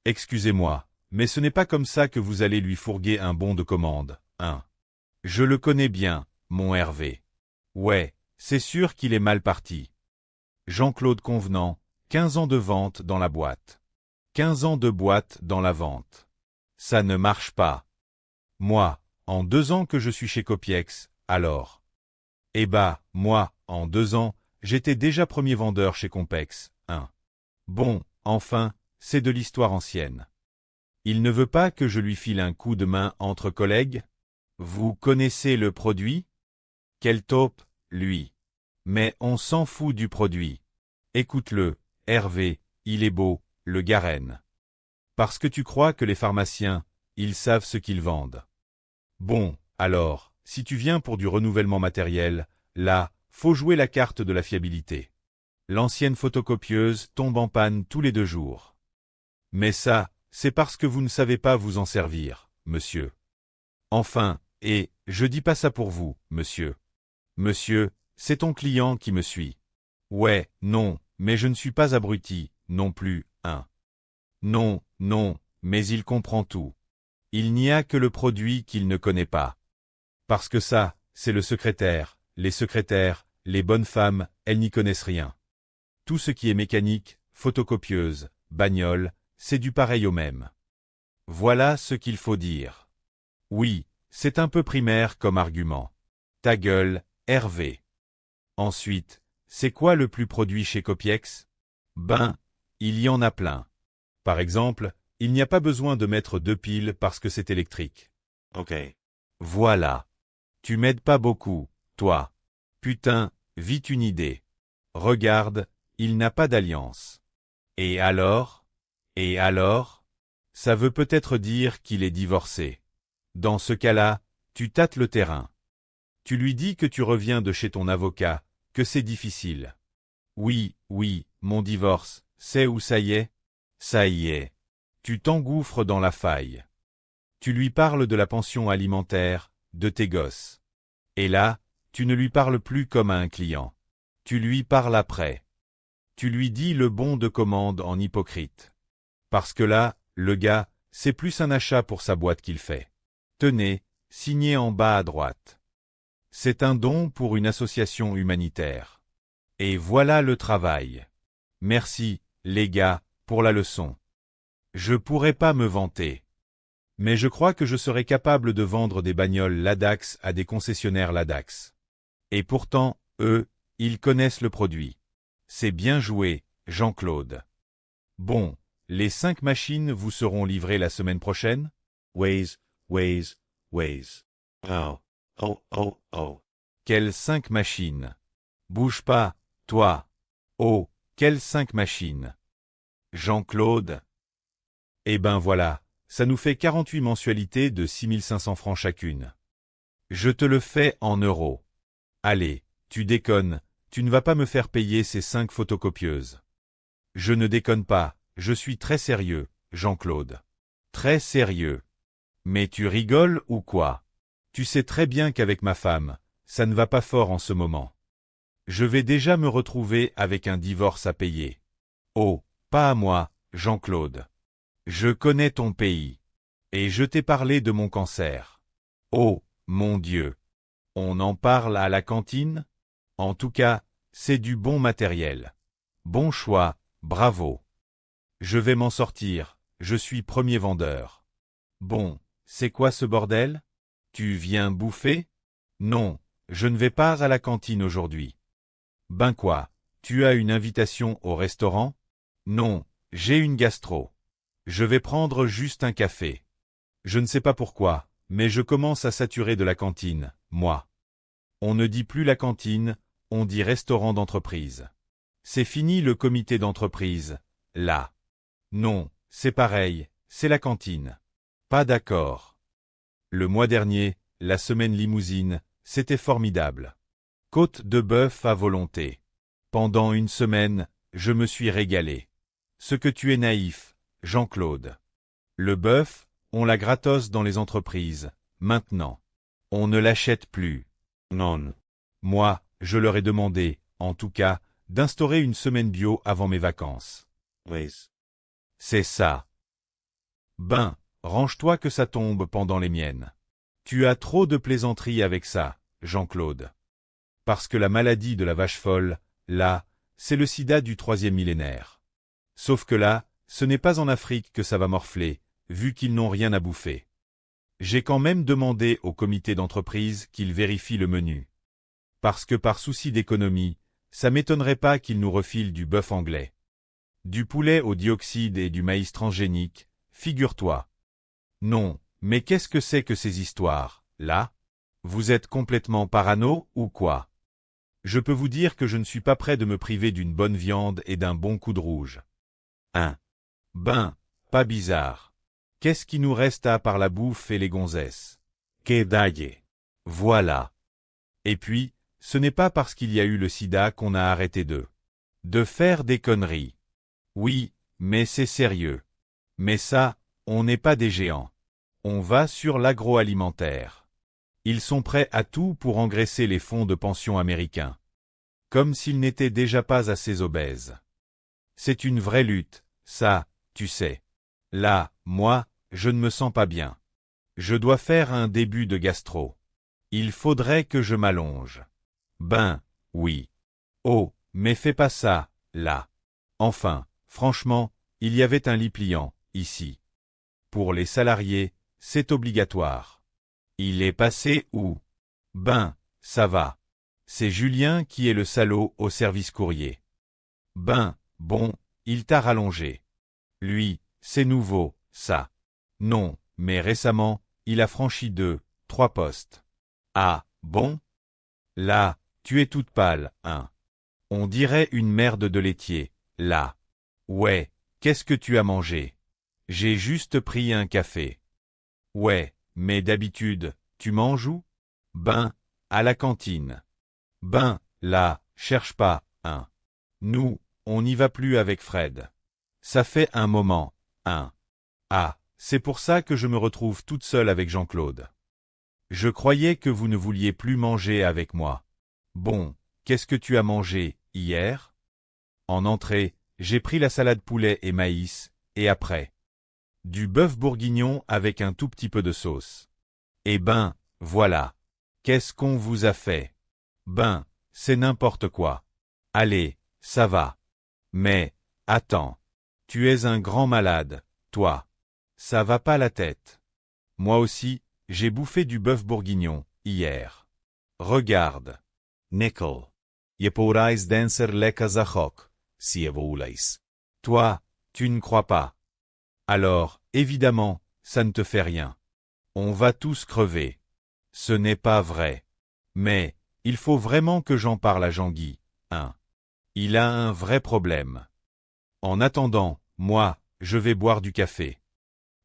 Excusez-moi, mais ce n'est pas comme ça que vous allez lui fourguer un bon de commande, hein. Je le connais bien, mon Hervé. Ouais, c'est sûr qu'il est mal parti. Jean-Claude Convenant, 15 ans de vente dans la boîte. 15 ans de boîte dans la vente. Ça ne marche pas. Moi, en 2 ans que je suis chez Copiex, alors. Eh bah, moi, en 2 ans, j'étais déjà premier vendeur chez Compex, hein. Bon, enfin, c'est de l'histoire ancienne. Il ne veut pas que je lui file un coup de main entre collègues? Vous connaissez le produit? Quel taupe, lui. Mais on s'en fout du produit. Écoute-le, Hervé, il est beau, le Garenne. Parce que tu crois que les pharmaciens, ils savent ce qu'ils vendent. Bon, alors, si tu viens pour du renouvellement matériel, là, faut jouer la carte de la fiabilité. L'ancienne photocopieuse tombe en panne tous les 2 jours. Mais ça, c'est parce que vous ne savez pas vous en servir, monsieur. Enfin, et, je dis pas ça pour vous, monsieur. Monsieur, c'est ton client qui me suit. Ouais, non, mais je ne suis pas abruti, non plus, hein. Non, non, mais il comprend tout. Il n'y a que le produit qu'il ne connaît pas. Parce que ça, c'est le secrétaire, les bonnes femmes, elles n'y connaissent rien. Tout ce qui est mécanique, photocopieuse, bagnole, c'est du pareil au même. Voilà ce qu'il faut dire. Oui, c'est un peu primaire comme argument. Ta gueule, Hervé. Ensuite, c'est quoi le plus produit chez Copiex? Ben, il y en a plein. Par exemple, il n'y a pas besoin de mettre 2 piles parce que c'est électrique. Ok. Voilà. Tu m'aides pas beaucoup, toi. Putain, vite une idée. Regarde, il n'a pas d'alliance. Et alors? Et alors? Ça veut peut-être dire qu'il est divorcé. Dans ce cas-là, tu tâtes le terrain. Tu lui dis que tu reviens de chez ton avocat, que c'est difficile. Oui, oui, mon divorce, c'est où ça y est? Ça y est. Tu t'engouffres dans la faille. Tu lui parles de la pension alimentaire, de tes gosses. Et là, tu ne lui parles plus comme à un client. Tu lui parles après. Tu lui dis le bon de commande en hypocrite. Parce que là, le gars, c'est plus un achat pour sa boîte qu'il fait. Tenez, signé en bas à droite. C'est un don pour une association humanitaire. Et voilà le travail. Merci, les gars, pour la leçon. Je pourrais pas me vanter. Mais je crois que je serais capable de vendre des bagnoles Ladax à des concessionnaires Ladax. Et pourtant, eux, ils connaissent le produit. C'est bien joué, Jean-Claude. Bon, les 5 machines vous seront livrées la semaine prochaine? Waze. Oh. Oh. Quelles 5 machines? Bouge pas, toi. Oh, quelles 5 machines? Jean-Claude. Eh ben voilà, ça nous fait 48 mensualités de 6500 francs chacune. Je te le fais en euros. Allez, tu déconnes, tu ne vas pas me faire payer ces 5 photocopieuses. Je ne déconne pas, je suis très sérieux, Jean-Claude. Très sérieux. Mais tu rigoles ou quoi? Tu sais très bien qu'avec ma femme, ça ne va pas fort en ce moment. Je vais déjà me retrouver avec un divorce à payer. Oh, pas à moi, Jean-Claude. Je connais ton pays. Et je t'ai parlé de mon cancer. Oh, mon Dieu. On en parle à la cantine? En tout cas, c'est du bon matériel. Bon choix, bravo. Je vais m'en sortir, je suis premier vendeur. Bon, c'est quoi ce bordel? Tu viens bouffer? Non, je ne vais pas à la cantine aujourd'hui. Ben quoi, tu as une invitation au restaurant? Non, j'ai une gastro. Je vais prendre juste un café. Je ne sais pas pourquoi, mais je commence à saturer de la cantine, moi. On ne dit plus la cantine, on dit restaurant d'entreprise. C'est fini le comité d'entreprise, là. Non, c'est pareil, c'est la cantine. Pas d'accord. Le mois dernier, la semaine limousine, c'était formidable. Côte de bœuf à volonté. Pendant une semaine, je me suis régalé. Ce que tu es naïf, Jean-Claude. Le bœuf, on la gratos dans les entreprises, maintenant. On ne l'achète plus. Non. Moi, je leur ai demandé, en tout cas, d'instaurer une semaine bio avant mes vacances. Waze. C'est ça. Ben, range-toi que ça tombe pendant les miennes. Tu as trop de plaisanteries avec ça, Jean-Claude. Parce que la maladie de la vache folle, là, c'est le sida du 3e millénaire. Sauf que là, ce n'est pas en Afrique que ça va morfler, vu qu'ils n'ont rien à bouffer. J'ai quand même demandé au comité d'entreprise qu'il vérifie le menu. Parce que par souci d'économie, ça m'étonnerait pas qu'ils nous refilent du bœuf anglais. Du poulet au dioxyde et du maïs transgénique, figure-toi. Non, mais qu'est-ce que c'est que ces histoires, là? Vous êtes complètement parano, ou quoi? Je peux vous dire que je ne suis pas prêt de me priver d'une bonne viande et d'un bon coup de rouge. Ben, pas bizarre. Qu'est-ce qui nous reste à part la bouffe et les gonzesses? Que dalle. Voilà. Et puis, ce n'est pas parce qu'il y a eu le sida qu'on a arrêté de faire des conneries. Oui, mais c'est sérieux. Mais ça, on n'est pas des géants. On va sur l'agroalimentaire. Ils sont prêts à tout pour engraisser les fonds de pension américains. Comme s'ils n'étaient déjà pas assez obèses. C'est une vraie lutte, ça, tu sais. Là, moi, je ne me sens pas bien. Je dois faire un début de gastro. Il faudrait que je m'allonge. Ben, oui. Oh, mais fais pas ça, là. Enfin, franchement, il y avait un lit pliant, ici. Pour les salariés, c'est obligatoire. Il est passé où? Ben, ça va. C'est Julien qui est le salaud au service courrier. Ben, bon, il t'a rallongé. Lui, c'est nouveau, ça. Non, mais récemment, il a franchi 3 postes. Ah, bon? Là, tu es toute pâle, hein. On dirait une merde de laitier, là. Ouais, qu'est-ce que tu as mangé? J'ai juste pris un café. Ouais, mais d'habitude, tu manges où? Ben, à la cantine. Ben, là, cherche pas, hein. Nous, on n'y va plus avec Fred. Ça fait un moment, hein. Ah, c'est pour ça que je me retrouve toute seule avec Jean-Claude. Je croyais que vous ne vouliez plus manger avec moi. Bon, qu'est-ce que tu as mangé, hier? En entrée, j'ai pris la salade poulet et maïs, et après? Du bœuf bourguignon avec un tout petit peu de sauce. Eh ben, voilà. Qu'est-ce qu'on vous a fait? Ben, c'est n'importe quoi. Allez, ça va. Mais, attends. Tu es un grand malade, toi. Ça va pas la tête. Moi aussi, j'ai bouffé du bœuf bourguignon, hier. Regarde. Nickel. Je pourrais danser le kazachok, si vous voulez. Toi, tu ne crois pas. Alors, évidemment, ça ne te fait rien. On va tous crever. Ce n'est pas vrai. Mais, il faut vraiment que j'en parle à Jean-Guy, hein. Il a un vrai problème. En attendant, moi, je vais boire du café.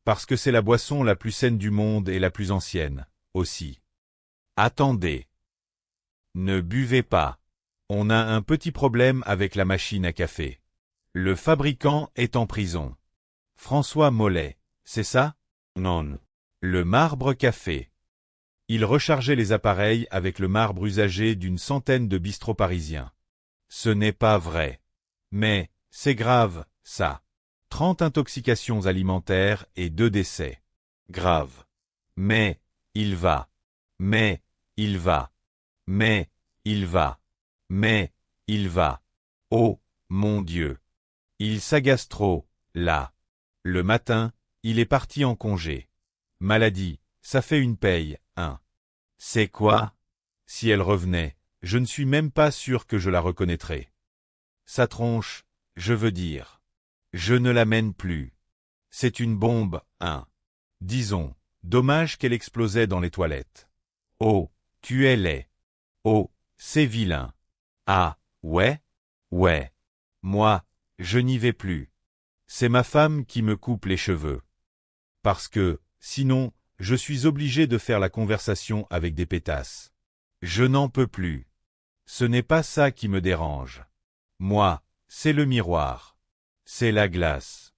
Parce que c'est la boisson la plus saine du monde et la plus ancienne, aussi. Attendez. Ne buvez pas. On a un petit problème avec la machine à café. Le fabricant est en prison. François Mollet, c'est ça? Non. Le marbre café. Il rechargeait les appareils avec le marbre usagé d'une centaine de bistrots parisiens. Ce n'est pas vrai. Mais, c'est grave, ça. 30 intoxications alimentaires et 2 décès. Grave. Mais, il va. Mais, il va. Mais, il va. Mais, il va. Oh, mon Dieu. Il s'agace trop, là. Le matin, il est parti en congé. Maladie, ça fait une paye, hein. C'est quoi? Si elle revenait, je ne suis même pas sûr que je la reconnaîtrais. Sa tronche, je veux dire. Je ne l'amène plus. C'est une bombe, hein. Disons, dommage qu'elle explosait dans les toilettes. Oh, tu es laid. Oh, c'est vilain. Ah, ouais? Ouais. Moi, je n'y vais plus. C'est ma femme qui me coupe les cheveux. Parce que, sinon, je suis obligé de faire la conversation avec des pétasses. Je n'en peux plus. Ce n'est pas ça qui me dérange. Moi, c'est le miroir. C'est la glace.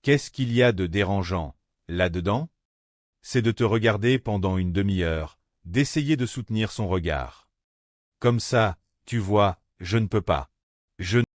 Qu'est-ce qu'il y a de dérangeant, là-dedans? C'est de te regarder pendant une demi-heure, d'essayer de soutenir son regard. Comme ça, tu vois, je ne peux pas. Je